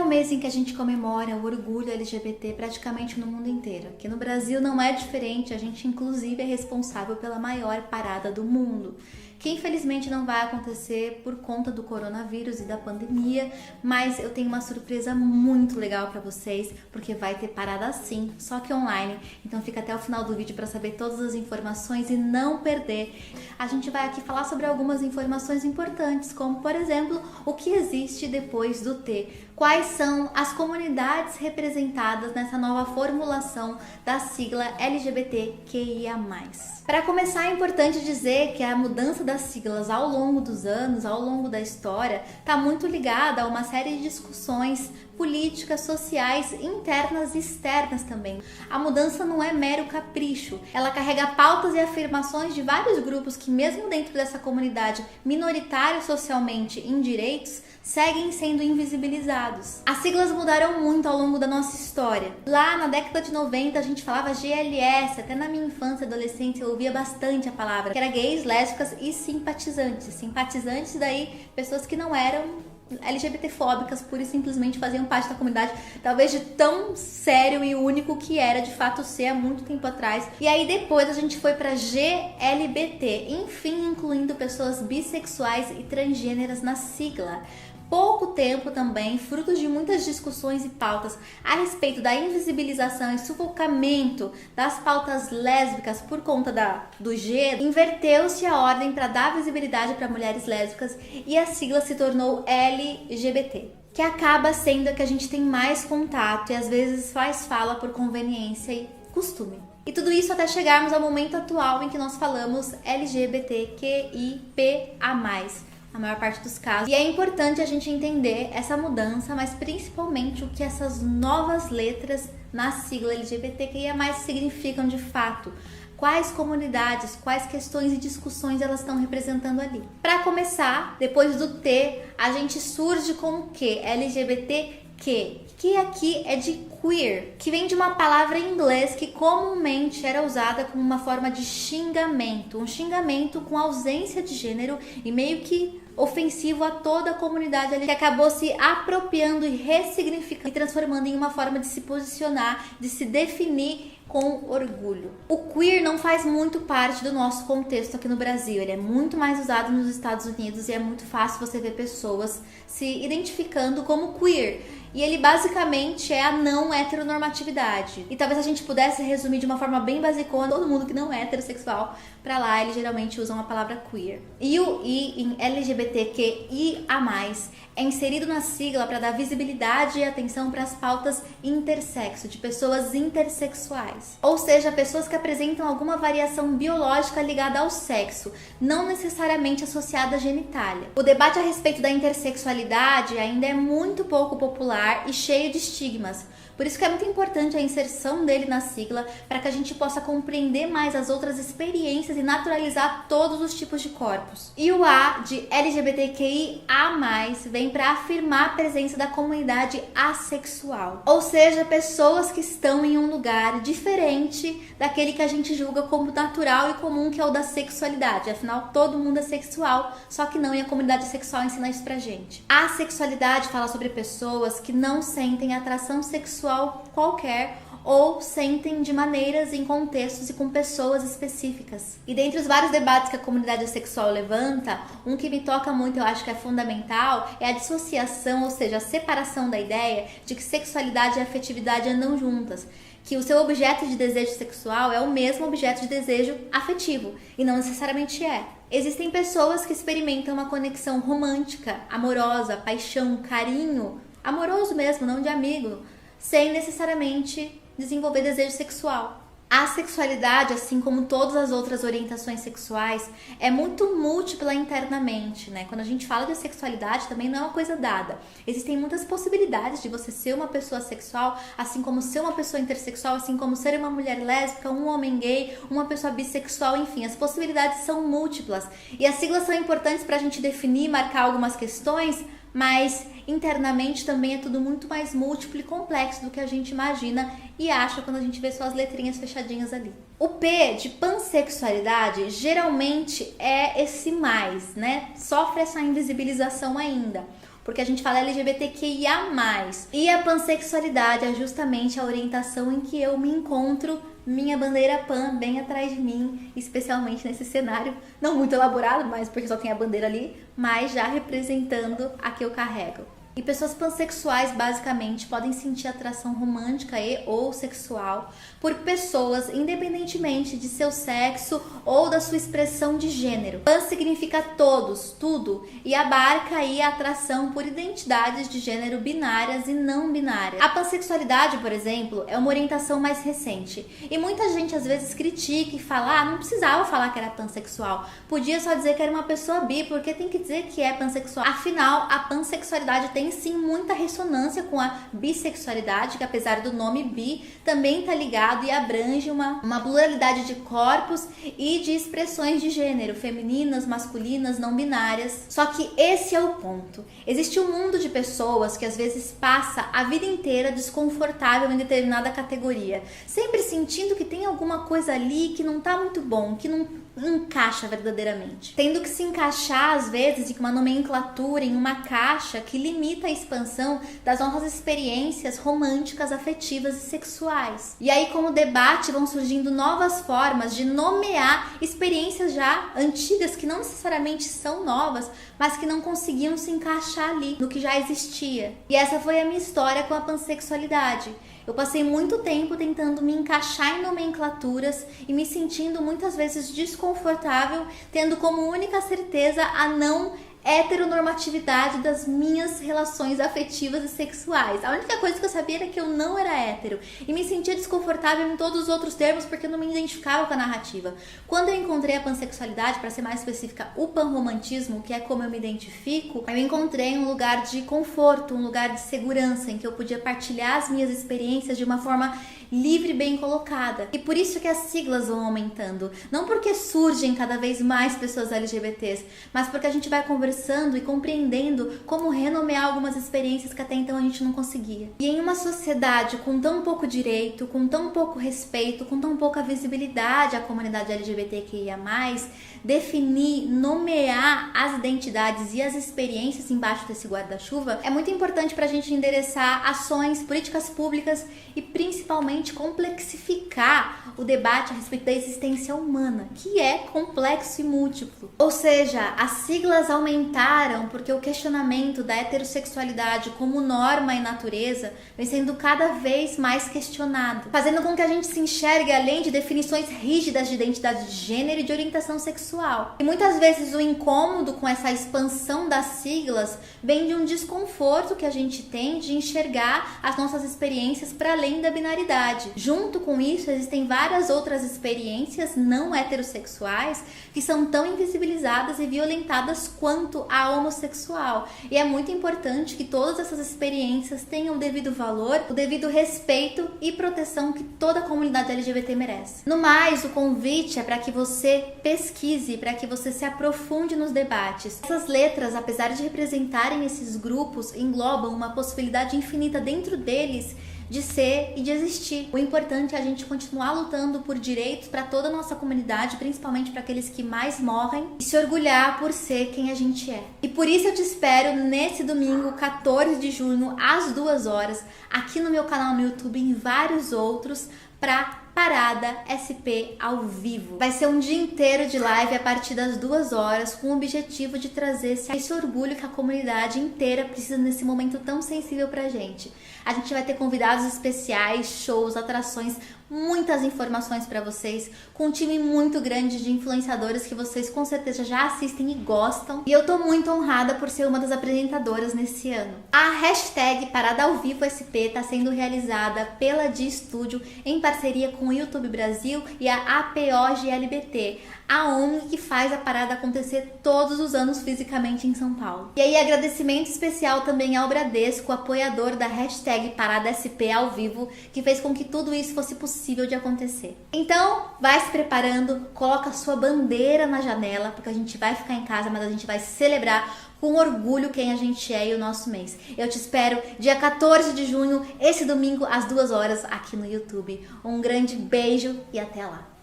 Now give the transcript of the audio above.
um mês em que a gente comemora o orgulho LGBT praticamente no mundo inteiro. Aqui no Brasil não é diferente, a gente inclusive é responsável pela maior parada do mundo, que infelizmente não vai acontecer por conta do coronavírus e da pandemia, mas eu tenho uma surpresa muito legal para vocês, porque vai ter parada sim, só que online. Então fica até o final do vídeo para saber todas as informações e não perder. A gente vai aqui falar sobre algumas informações importantes, como por exemplo, o que existe depois do T, quais são as comunidades representadas nessa nova formulação da sigla LGBTQIA+. Para começar, é importante dizer que a mudança das siglas ao longo dos anos, ao longo da história, está muito ligada a uma série de discussões políticas, sociais, internas e externas também. A mudança não é mero capricho, ela carrega pautas e afirmações de vários grupos que, mesmo dentro dessa comunidade minoritária socialmente em direitos, seguem sendo invisibilizados. As siglas mudaram muito ao longo da nossa história. Lá na década de 90 a gente falava GLS, até na minha infância e adolescência eu ouvia bastante a palavra, que era gays, lésbicas e simpatizantes. Simpatizantes daí, pessoas que não eram LGBTfóbicas, pura e simplesmente faziam parte da comunidade, talvez de tão sério e único que era de fato ser há muito tempo atrás. E aí depois a gente foi para GLBT, enfim, incluindo pessoas bissexuais e transgêneras na sigla. Pouco tempo também, fruto de muitas discussões e pautas a respeito da invisibilização e sufocamento das pautas lésbicas por conta do G, inverteu-se a ordem para dar visibilidade para mulheres lésbicas e a sigla se tornou LGBT, que acaba sendo a que a gente tem mais contato e às vezes faz fala por conveniência e costume. E tudo isso até chegarmos ao momento atual em que nós falamos LGBTQIPA+. Na maior parte dos casos. E é importante a gente entender essa mudança, mas principalmente o que essas novas letras na sigla LGBTQIA+ significam de fato. Quais comunidades, quais questões e discussões elas estão representando ali. Para começar, depois do T, a gente surge com o que? LGBTQ, que aqui é de queer, que vem de uma palavra em inglês que comumente era usada como uma forma de xingamento, um xingamento com ausência de gênero e meio que ofensivo a toda a comunidade ali, que acabou se apropriando e ressignificando e transformando em uma forma de se posicionar, de se definir com orgulho. O queer não faz muito parte do nosso contexto aqui no Brasil, ele é muito mais usado nos Estados Unidos e é muito fácil você ver pessoas se identificando como queer. E ele basicamente é a não heteronormatividade. E talvez a gente pudesse resumir de uma forma bem basicona, todo mundo que não é heterossexual, pra lá eles geralmente usam a palavra queer. E o I em LGBTQIA+, é inserido na sigla para dar visibilidade e atenção para as pautas intersexo, de pessoas intersexuais. Ou seja, pessoas que apresentam alguma variação biológica ligada ao sexo, não necessariamente associada à genitália. O debate a respeito da intersexualidade ainda é muito pouco popular e cheio de estigmas. Por isso que é muito importante a inserção dele na sigla, para que a gente possa compreender mais as outras experiências e naturalizar todos os tipos de corpos. E o A de LGBTQIA+, vem para afirmar a presença da comunidade assexual. Ou seja, pessoas que estão em um lugar diferente daquele que a gente julga como natural e comum, que é o da sexualidade. Afinal, todo mundo é sexual, só que não, e a comunidade sexual ensina isso pra gente. A sexualidade fala sobre pessoas que não sentem atração sexual qualquer ou sentem de maneiras, em contextos e com pessoas específicas. E dentre os vários debates que a comunidade sexual levanta, um que me toca muito, eu acho que é fundamental, é a dissociação, ou seja, a separação da ideia de que sexualidade e afetividade andam juntas, que o seu objeto de desejo sexual é o mesmo objeto de desejo afetivo, e não necessariamente é. Existem pessoas que experimentam uma conexão romântica, amorosa, paixão, carinho, amoroso mesmo, não de amigo, sem necessariamente desenvolver desejo sexual. A sexualidade, assim como todas as outras orientações sexuais, é muito múltipla internamente, né? Quando a gente fala de sexualidade, também não é uma coisa dada. Existem muitas possibilidades de você ser uma pessoa sexual, assim como ser uma pessoa intersexual, assim como ser uma mulher lésbica, um homem gay, uma pessoa bissexual, enfim, as possibilidades são múltiplas. E as siglas são importantes para a gente definir e marcar algumas questões, mas internamente também é tudo muito mais múltiplo e complexo do que a gente imagina e acha quando a gente vê só as letrinhas fechadinhas ali. O P de pansexualidade geralmente é esse mais, né? Sofre essa invisibilização ainda. porque a gente fala LGBTQIA+. E a pansexualidade é justamente a orientação em que eu me encontro, minha bandeira pan bem atrás de mim, especialmente nesse cenário, não muito elaborado, mas porque só tem a bandeira ali, mas já representando a que eu carrego. E pessoas pansexuais, basicamente, podem sentir atração romântica e ou sexual por pessoas, independentemente de seu sexo ou da sua expressão de gênero. Pan significa todos, tudo, e abarca aí a atração por identidades de gênero binárias e não binárias. A pansexualidade, por exemplo, é uma orientação mais recente. E muita gente, às vezes, critica e fala, não precisava falar que era pansexual. Podia só dizer que era uma pessoa bi, porque tem que dizer que é pansexual. Afinal, a pansexualidade tem sim muita ressonância com a bissexualidade, que apesar do nome bi, também está ligado e abrange uma pluralidade de corpos e de expressões de gênero, femininas, masculinas, não binárias. Só que esse é o ponto. Existe um mundo de pessoas que às vezes passa a vida inteira desconfortável em determinada categoria, sempre sentindo que tem alguma coisa ali que não está muito bom, que não encaixa verdadeiramente, tendo que se encaixar às vezes em uma nomenclatura, em uma caixa que limita a expansão das nossas experiências românticas, afetivas e sexuais. E aí, com o debate, vão surgindo novas formas de nomear experiências já antigas, que não necessariamente são novas, mas que não conseguiam se encaixar ali no que já existia. E essa foi a minha história com a pansexualidade. Eu passei muito tempo tentando me encaixar em nomenclaturas e me sentindo muitas vezes desconfortável, tendo como única certeza a não heteronormatividade das minhas relações afetivas e sexuais. A única coisa que eu sabia era que eu não era hétero e me sentia desconfortável em todos os outros termos porque eu não me identificava com a narrativa. Quando eu encontrei a pansexualidade, para ser mais específica, o panromantismo, que é como eu me identifico, eu encontrei um lugar de conforto, um lugar de segurança em que eu podia partilhar as minhas experiências de uma forma livre e bem colocada. E por isso que as siglas vão aumentando. Não porque surgem cada vez mais pessoas LGBTs, mas porque a gente vai conversando e compreendendo como renomear algumas experiências que até então a gente não conseguia. E em uma sociedade com tão pouco direito, com tão pouco respeito, com tão pouca visibilidade à comunidade LGBTQIA+, definir, nomear as identidades e as experiências embaixo desse guarda-chuva é muito importante para a gente endereçar ações, políticas públicas e principalmente complexificar o debate a respeito da existência humana, que é complexo e múltiplo. Ou seja, as siglas aumentaram porque o questionamento da heterossexualidade como norma e natureza vem sendo cada vez mais questionado, fazendo com que a gente se enxergue além de definições rígidas de identidade de gênero e de orientação sexual. E muitas vezes o incômodo com essa expansão das siglas vem de um desconforto que a gente tem de enxergar as nossas experiências para além da binaridade. Junto com isso, existem várias outras experiências não heterossexuais que são tão invisibilizadas e violentadas quanto a homossexual. E é muito importante que todas essas experiências tenham o devido valor, o devido respeito e proteção que toda a comunidade LGBT merece. No mais, o convite é para que você pesquise, para que você se aprofunde nos debates. Essas letras, apesar de representarem esses grupos, englobam uma possibilidade infinita dentro deles de ser e de existir. O importante é a gente continuar lutando por direitos para toda a nossa comunidade, principalmente para aqueles que mais morrem, e se orgulhar por ser quem a gente é. E por isso eu te espero nesse domingo, 14 de junho, às 2 horas, aqui no meu canal no YouTube e em vários outros, para Parada SP ao vivo. Vai ser um dia inteiro de live a partir das 2 horas, com o objetivo de trazer esse orgulho que a comunidade inteira precisa nesse momento tão sensível pra gente. A gente vai ter convidados especiais, shows, atrações, muitas informações para vocês, com um time muito grande de influenciadores que vocês com certeza já assistem e gostam. E eu tô muito honrada por ser uma das apresentadoras nesse ano. A hashtag Parada ao Vivo SP tá sendo realizada pela Di Studio em parceria com o YouTube Brasil e a APOGLBT, a ONG que faz a parada acontecer todos os anos fisicamente em São Paulo. E aí, agradecimento especial também ao Bradesco, apoiador da hashtag Parada SP ao Vivo, que fez com que tudo isso fosse possível de acontecer. Então, vai se preparando, coloca a sua bandeira na janela, porque a gente vai ficar em casa, mas a gente vai celebrar com orgulho quem a gente é e o nosso mês. Eu te espero dia 14 de junho, esse domingo, às 2 horas, aqui no YouTube. Um grande beijo e até lá!